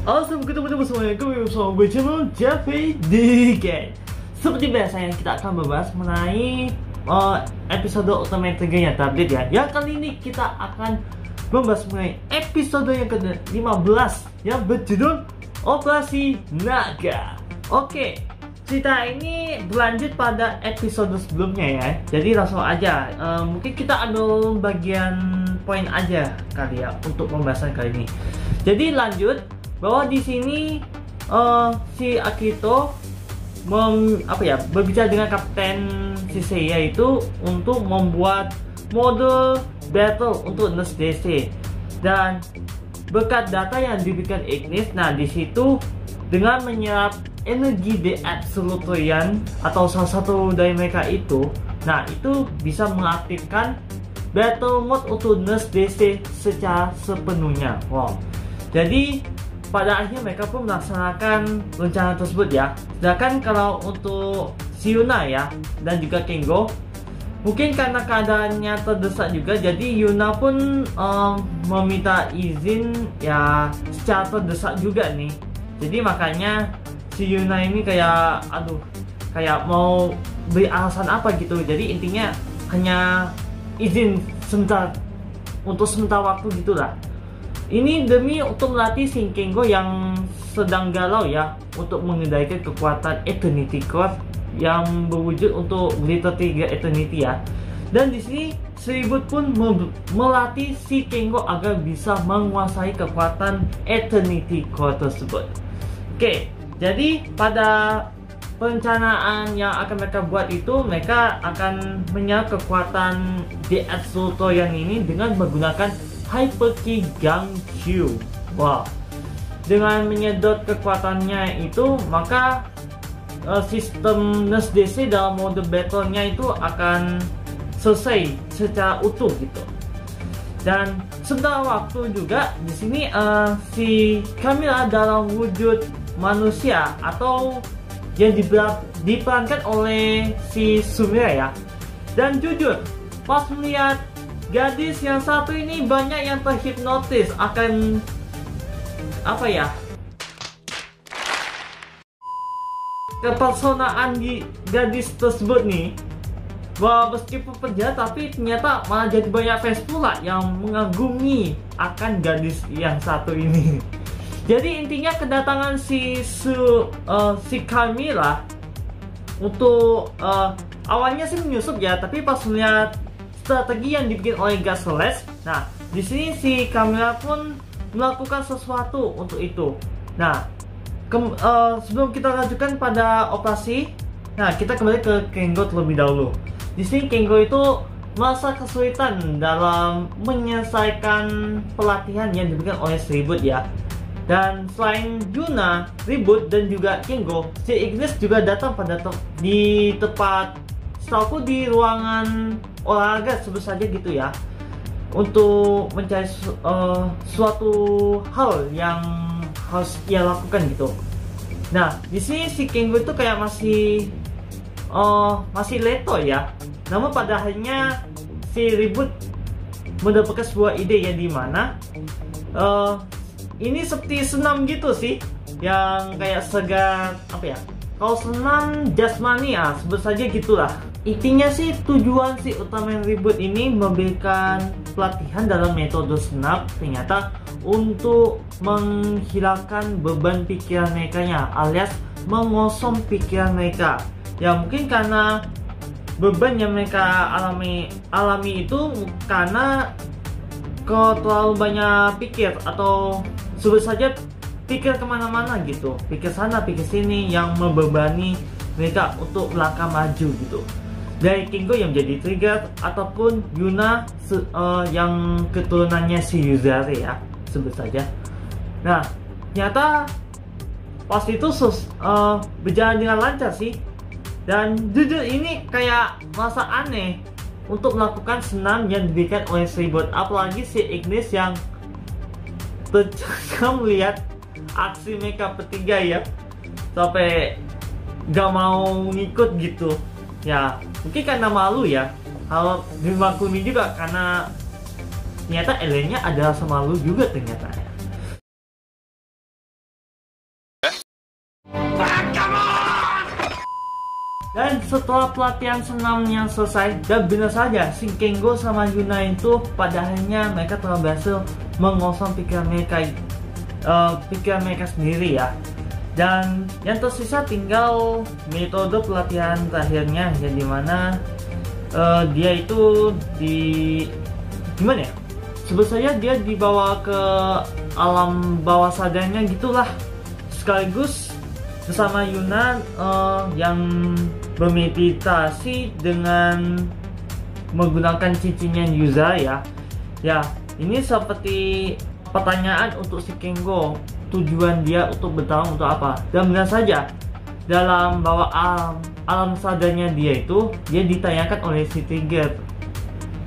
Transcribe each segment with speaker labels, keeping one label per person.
Speaker 1: Awesome, ketemu semuanya, kembali bersama gue channel Jeffy Digan. Seperti biasa yang kita akan membahas mengenai episode Ultimate Trigger-nya update ya. Yang kali ini kita akan membahas mengenai episode yang ke-15 yang berjudul Operasi Naga. Oke, cerita ini berlanjut pada episode sebelumnya ya. Jadi langsung aja, mungkin kita ambil bagian poin aja kali ya untuk pembahasan kali ini. Jadi lanjut bahwa di sini si Akito berbicara dengan Kapten Shiseiya itu untuk membuat mode battle untuk Nurse DC, dan berkat data yang diberikan Ignis, nah di situ dengan menyerap energi The Absolutorian atau salah satu dari mereka itu, nah itu bisa mengaktifkan battle mode untuk Nurse DC secara sepenuhnya. Wow, jadi pada akhirnya mereka pun melaksanakan rencana tersebut ya. Sedangkan kalau untuk si Yuna ya dan juga Kengo, mungkin karena keadaannya terdesak juga, jadi Yuna pun meminta izin ya secara terdesak juga nih. Jadi makanya si Yuna ini kayak mau beri alasan apa gitu. Jadi intinya hanya izin sebentar untuk sementara waktu gitulah. Ini demi untuk melatih si Kengo yang sedang galau ya, untuk mengendalikan kekuatan Eternity Core yang berwujud untuk Glitter Trigger Eternity ya. Dan di sini Seribut pun melatih si Kengo agar bisa menguasai kekuatan Eternity Core tersebut. Oke, jadi pada perencanaan yang akan mereka buat itu, mereka akan menyerap kekuatan The Absolutorian ini dengan menggunakan Hyper Ki Gangkyu. Wow, dengan menyedot kekuatannya itu, maka sistem Nurse DC dalam mode battle-nya itu akan selesai secara utuh gitu. Dan sebentar waktu juga di sini si Camilla dalam wujud manusia atau yang diperankan oleh si Sumire ya. Dan jujur, pas melihat gadis yang satu ini, banyak yang terhipnotis akan kepersonaan di gadis tersebut nih. Wah, meskipun penjahat tapi ternyata malah jadi banyak fans pula yang mengagumi akan gadis yang satu ini. Jadi intinya kedatangan si Camilla untuk awalnya sih menyusup ya, tapi pas melihat strategi yang dibikin oleh Gasoles, nah di sini si Camilla pun melakukan sesuatu untuk itu. Nah, sebelum kita lanjutkan pada operasi, nah kita kembali ke Kengo terlebih dahulu. Di sini Kengo itu merasa kesulitan dalam menyelesaikan pelatihan yang diberikan oleh Seribut ya. Dan selain Yuna, Ribut dan juga Kengo, si Ignis juga datang di tepat setahu di ruangan olahraga sebut saja gitu ya, untuk mencari suatu hal yang harus ia lakukan gitu. Nah di sini si Kengo itu kayak masih leto ya. Namun pada akhirnya si Ribut mendapatkan sebuah ide yang dimana ini seperti senam gitu sih, yang kayak segar kalau senam jasmani ya sebut saja gitulah. Intinya sih tujuan si Ultraman Reboot ini memberikan pelatihan dalam metode senam ternyata untuk menghilangkan beban pikiran mereka alias mengosong pikiran mereka. Ya mungkin karena beban yang mereka alami itu karena terlalu banyak pikir, atau sebut saja pikir kemana-mana gitu, pikir sana pikir sini yang membebani mereka untuk melangkah maju gitu. Dari Kengo yang menjadi trigger, ataupun Yuna yang keturunannya si Yuzari ya sebut saja. Nah ternyata pas itu berjalan dengan lancar sih. Dan jujur ini kayak merasa aneh untuk melakukan senam yang diberikan oleh Seribut, apalagi si Ignis yang tercengam melihat aksi mereka bertiga ya, sampai gak mau ngikut gitu ya. Mungkin karena malu ya, kalau dimaklumi juga karena ternyata aliennya adalah semalu juga ternyata. Dan setelah pelatihan senam yang selesai, dan benar saja si Kengo sama Yuna itu pada akhirnya mereka telah berhasil mengosong pikiran mereka sendiri ya. Dan yang tersisa tinggal metode pelatihan terakhirnya, yang dimana dia itu gimana ya? Sebut saja dia dibawa ke alam bawah sadarnya gitulah, sekaligus bersama Yuna yang bermeditasi dengan menggunakan cincinnya Yuza ya. Ya, ini seperti pertanyaan untuk si Kengo, tujuan dia untuk bertarung untuk apa. Dan benar saja dalam bawah alam sadarnya dia itu, dia ditanyakan oleh si Tiger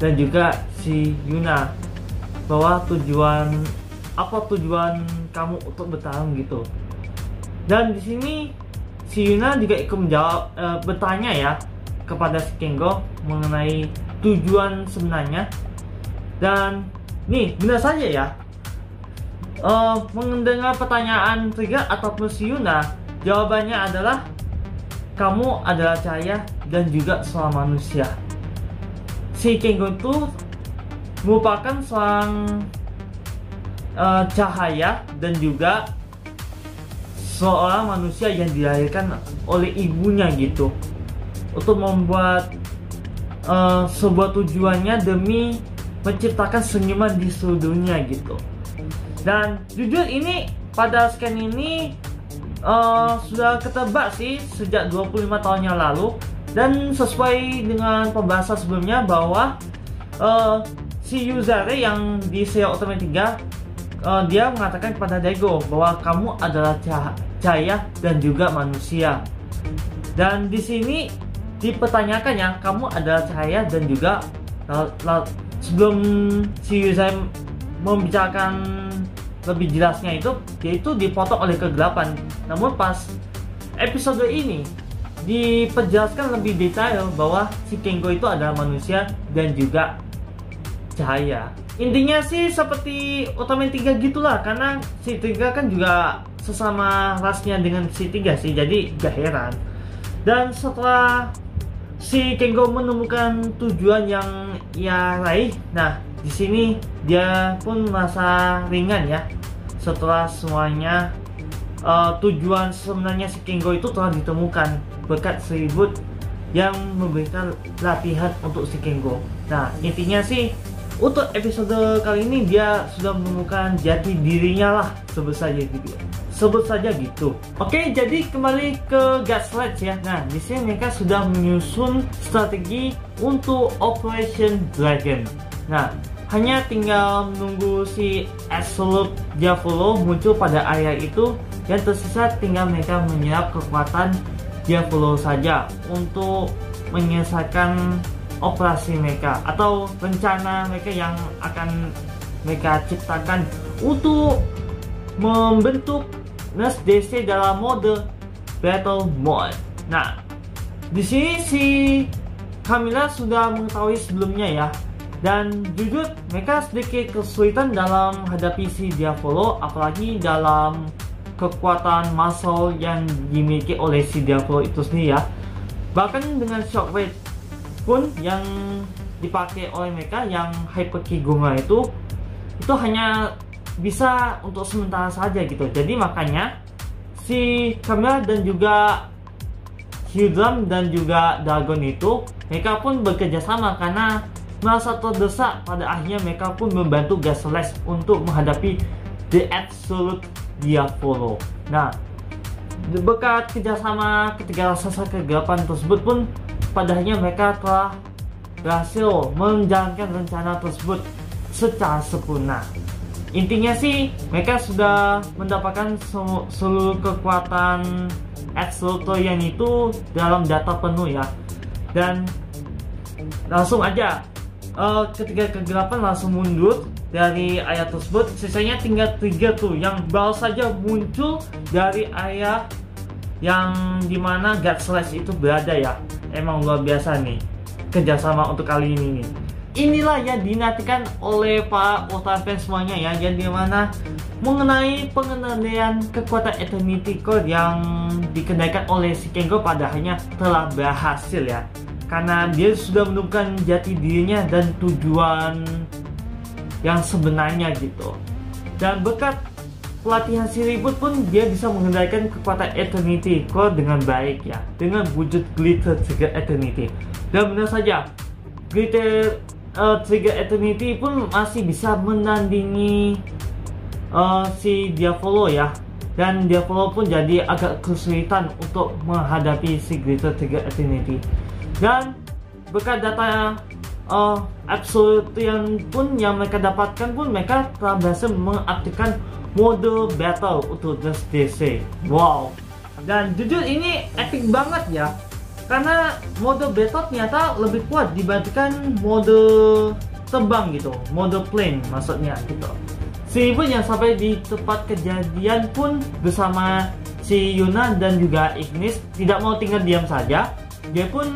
Speaker 1: dan juga si Yuna bahwa tujuan kamu untuk bertarung gitu. Dan di sini si Yuna juga ikut menjawab, bertanya ya kepada si Kengo mengenai tujuan sebenarnya. Dan nih benar saja ya, mendengar pertanyaan Trigger ataupun si Yuna, jawabannya adalah kamu adalah cahaya dan juga seorang manusia. Si Kengo itu merupakan seorang cahaya dan juga seorang manusia yang dilahirkan oleh ibunya gitu, untuk membuat sebuah tujuannya demi menciptakan senyuman di seluruh dunia gitu. Dan jujur ini pada scan ini sudah ketebak sih sejak 25 tahun yang lalu. Dan sesuai dengan pembahasan sebelumnya bahwa si Yuzare yang di serial Ultraman 3, dia mengatakan kepada Daigo bahwa kamu adalah cahaya dan juga manusia. Dan di sini dipertanyakan ya, kamu adalah cahaya dan juga sebelum si Yuzare membicarakan lebih jelasnya itu, dia itu dipotong oleh kegelapan. Namun pas episode ini diperjelaskan lebih detail bahwa si Kengo itu adalah manusia dan juga cahaya. Intinya sih seperti Ultraman 3 gitulah, karena si 3 kan juga sesama rasnya dengan si 3 sih, jadi gak heran. Dan setelah si Kengo menemukan tujuan yang ia raih, nah di sini dia pun merasa ringan ya, setelah semuanya tujuan sebenarnya si Kengo itu telah ditemukan berkat Seribut yang memberikan latihan untuk si Kengo. Nah intinya sih untuk episode kali ini dia sudah menemukan jati dirinya lah, sebut saja gitu. Oke, jadi kembali ke Gaslight ya. Nah di sini mereka sudah menyusun strategi untuk Operation Dragon. Nah hanya tinggal menunggu si Absolute Diavolo muncul pada area itu. Yang tersisa tinggal mereka menyerap kekuatan Diavolo saja untuk menyelesaikan operasi mereka atau rencana mereka yang akan mereka ciptakan untuk membentuk Nurse DC dalam mode Battle Mode. Nah, di sini si Camilla sudah mengetahui sebelumnya ya. Dan jujur mereka sedikit kesulitan dalam menghadapi si Diavolo, apalagi dalam kekuatan muscle yang dimiliki oleh si Diavolo itu sendiri ya. Bahkan dengan Shockwave pun yang dipakai oleh mereka yang Hyper Kigoma itu hanya bisa untuk sementara saja gitu. Jadi makanya si Camilla dan juga Hydram dan juga Dagon itu mereka pun bekerja sama karena merasa terdesak. Pada akhirnya mereka pun membantu Gaslight untuk menghadapi The Absolute Diavolo. Nah, berkat kerjasama ketiga raksasa kegelapan tersebut pun pada akhirnya mereka telah berhasil menjalankan rencana tersebut secara sempurna. Intinya sih mereka sudah mendapatkan seluruh kekuatan Absolute yang itu dalam data penuh ya. Dan langsung aja ketiga kegelapan langsung mundur dari area tersebut. Sisanya tinggal 3 tuh yang baru saja muncul dari area yang dimana Gaslight itu berada ya. Emang luar biasa nih kerjasama untuk kali ini nih. inilah yang dinantikan oleh para Ultra fans semuanya ya, yang dimana mengenai pengendalian kekuatan Eternity Core yang dikendalikan oleh si Kengo pada akhirnya telah berhasil ya, karena dia sudah menemukan jati dirinya dan tujuan yang sebenarnya gitu. Dan berkat pelatihan si Reboot pun dia bisa mengendalikan kekuatan Eternity Core dengan baik ya, dengan wujud Glitter Trigger Eternity. Dan benar saja, Glitter Trigger Eternity pun masih bisa menandingi si Diavolo ya, dan Diavolo pun jadi agak kesulitan untuk menghadapi si Glitter Trigger Eternity. Dan berkat data absolute yang mereka dapatkan pun, mereka telah berhasil mengaktifkan mode battle untuk Nurse DC. Wow, dan jujur ini epic banget ya, karena mode battle ternyata lebih kuat dibandingkan mode terbang gitu, mode plane maksudnya gitu. Si Reboot yang sampai di tempat kejadian pun bersama si Yuna dan juga Ignis tidak mau tinggal diam saja. Dia pun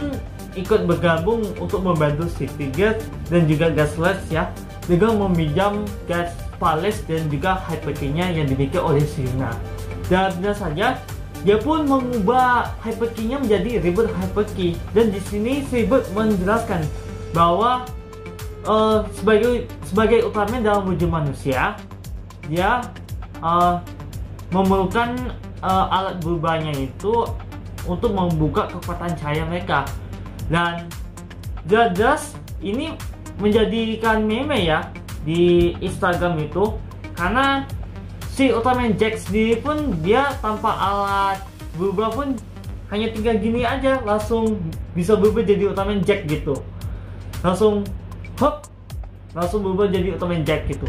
Speaker 1: ikut bergabung untuk membantu si Trigger dan juga Gaslight ya, dengan meminjam Gas Palace dan juga Hyper Key-nya yang dimiliki oleh si Yuna. Dan benar saja, dia pun mengubah Hyper Key-nya menjadi Reboot Hyper Key. Dan di sini si Reboot menjelaskan bahwa sebagai Ultraman dalam wujud manusia, dia memerlukan alat berubahnya itu untuk membuka kekuatan cahaya mereka. Dan jelas ini menjadikan meme ya di Instagram itu, karena si Ultraman Jack sendiri pun dia tanpa alat berubah pun hanya tinggal gini aja langsung bisa berubah jadi Ultraman Jack gitu, langsung hop, langsung berubah jadi Ultraman Jack gitu.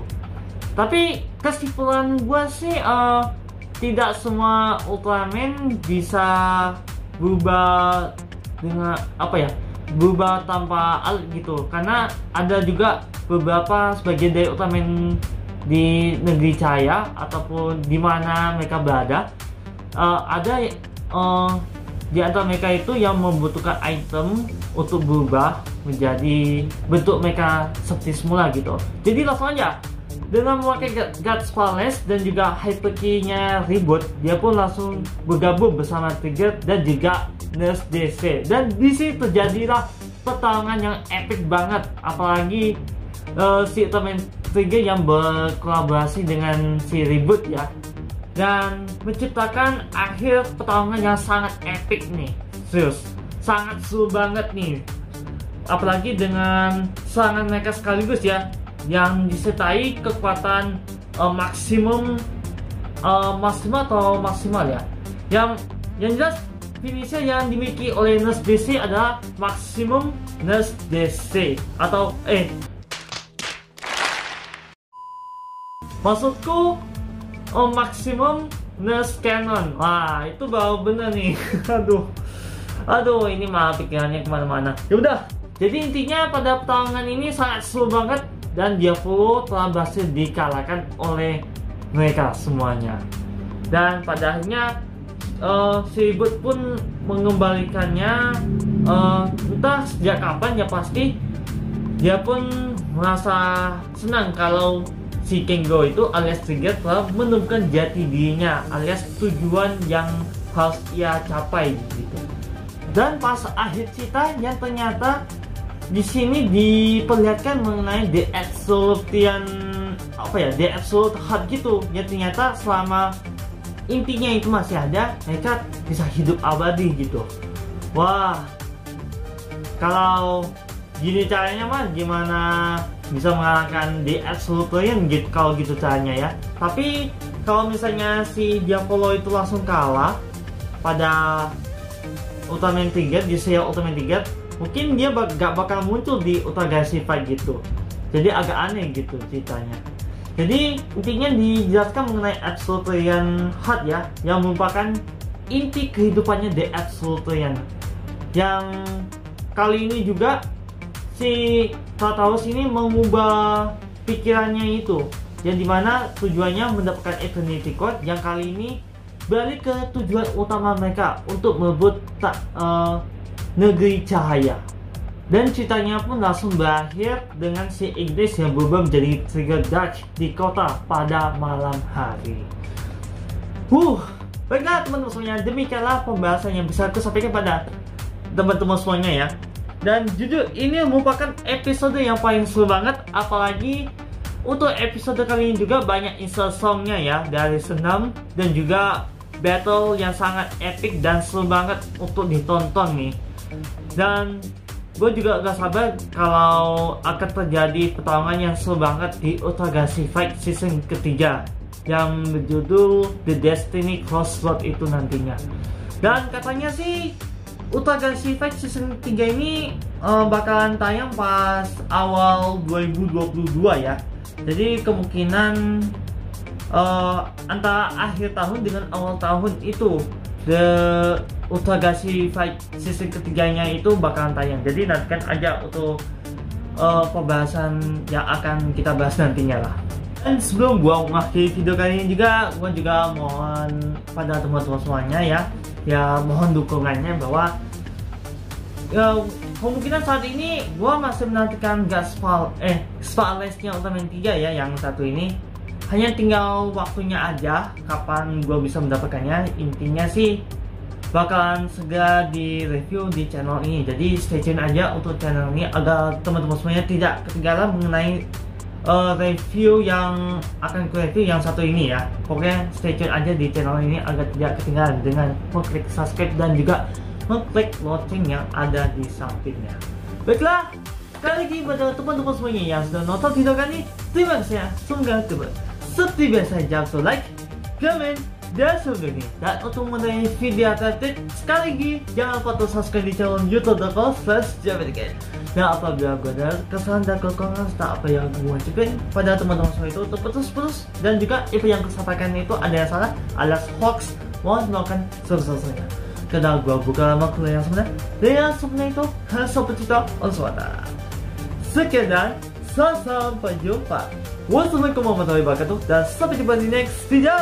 Speaker 1: Tapi kesimpulan gua sih tidak semua Ultraman bisa berubah dengan berubah tanpa alat gitu, karena ada juga beberapa sebagian dari Ultraman di negeri cahaya ataupun di mana mereka berada, ada di antara mereka itu yang membutuhkan item untuk berubah menjadi bentuk mereka seperti semula gitu. Jadi langsung aja dengan memakai Gas Palace dan juga Hyper Key-nya Reboot, dia pun langsung bergabung bersama Trigger dan juga Nurse DC. Dan di sini terjadilah pertarungan yang epic banget, apalagi si Ultraman Trigger yang berkolaborasi dengan si Reboot ya, dan menciptakan akhir pertarungan yang sangat epic nih. Serius, sangat seru banget nih, apalagi dengan serangan mereka sekaligus ya, yang disertai kekuatan maksimal ya, yang jelas finisher yang dimiliki oleh Nurse DC adalah Maximum Nurse DC atau maksudku Maximum Nurse Cannon. Wah, itu baru bener nih. aduh ini malah pikirannya kemana-mana. Ya udah, jadi intinya pada pertarungan ini sangat seru banget, dan Diavolo telah berhasil dikalahkan oleh mereka semuanya. Dan pada akhirnya si Reboot pun mengembalikannya, entah sejak kapan ya, pasti dia pun merasa senang kalau si Kengo itu alias Trigger telah menemukan jati dirinya alias tujuan yang harus ia capai gitu. Dan pas akhir cerita yang ternyata di sini diperlihatkan mengenai The Absolute Heart gitu, ya ternyata selama intinya itu masih ada, mereka bisa hidup abadi gitu. Wah, kalau gini caranya mah gimana bisa mengalahkan The Absolute gitu kalau gitu caranya ya. Tapi kalau misalnya si Diavolo itu langsung kalah pada Ultraman Trigger, di serial Ultraman Trigger, mungkin dia gak bakal muncul di Ultra Galaxy Fight gitu. Jadi agak aneh gitu ceritanya. Jadi intinya dijelaskan mengenai Absolute Heart ya, yang merupakan inti kehidupannya The Absolute, yang kali ini juga si Tartarus ini mengubah pikirannya itu, yang dimana tujuannya mendapatkan Eternity Core, yang kali ini balik ke tujuan utama mereka untuk merebut negeri cahaya. Dan ceritanya pun langsung berakhir dengan si Ignis yang berubah menjadi Trigger Dutch di kota pada malam hari. Baiklah teman-teman semuanya, demikianlah pembahasan yang bisa aku sampaikan pada teman-teman semuanya ya. Dan jujur ini merupakan episode yang paling seru banget, apalagi untuk episode kali ini juga banyak insert songnya ya, dari senam dan juga battle yang sangat epic dan seru banget untuk ditonton nih. Dan gue juga gak sabar kalau akan terjadi pertarungan yang seru banget di Ultragalaxy Fight season ketiga yang berjudul The Destiny Crossroad itu nantinya. Dan katanya sih Ultragalaxy Fight season 3 ini bakalan tayang pas awal 2022 ya. Jadi kemungkinan antara akhir tahun dengan awal tahun itu The Ultragalaxy Fight season ketiganya itu bakalan tayang. Jadi nantikan aja untuk pembahasan yang akan kita bahas nantinya lah. Dan sebelum gua mengakhiri video kali ini juga, gua juga mohon pada teman-teman semuanya ya mohon dukungannya bahwa ya, kemungkinan saat ini gua masih menantikan Spalesnya Ultraman 3 ya, yang satu ini. Hanya tinggal waktunya aja kapan gua bisa mendapatkannya. Intinya sih bakalan segera di review di channel ini. Jadi stay tune aja untuk channel ini agar teman-teman semuanya tidak ketinggalan mengenai review yang akan ku review yang satu ini ya. Pokoknya stay tune aja di channel ini agar tidak ketinggalan dengan mengklik subscribe dan juga mengklik lonceng yang ada di sampingnya. Baiklah, sekali lagi pada teman-teman semuanya yang sudah nonton video kali ini, terima kasih ya. Semoga teman seperti biasa jangan lupa like, comment, dan sebagainya. Dan untuk mengenai video terupdate, sekali lagi jangan lupa untuk subscribe di channel youtube.com/jametgan. Dan apabila gue ada kesalahan dan kekurangan serta apa yang gue ucapin pada teman-teman semua itu untuk putus-putus, dan juga info yang kesampaikan itu ada yang salah alias hoax, mohon melakukan selesai. Karena gue bukan makhluk yang sebenarnya, dan yang sebenarnya itu hanya seperti itu Allah SWT. Sekian dan sampai jumpa. Wassalamualaikum warahmatullahi wabarakatuh, dan sampai jumpa di next video.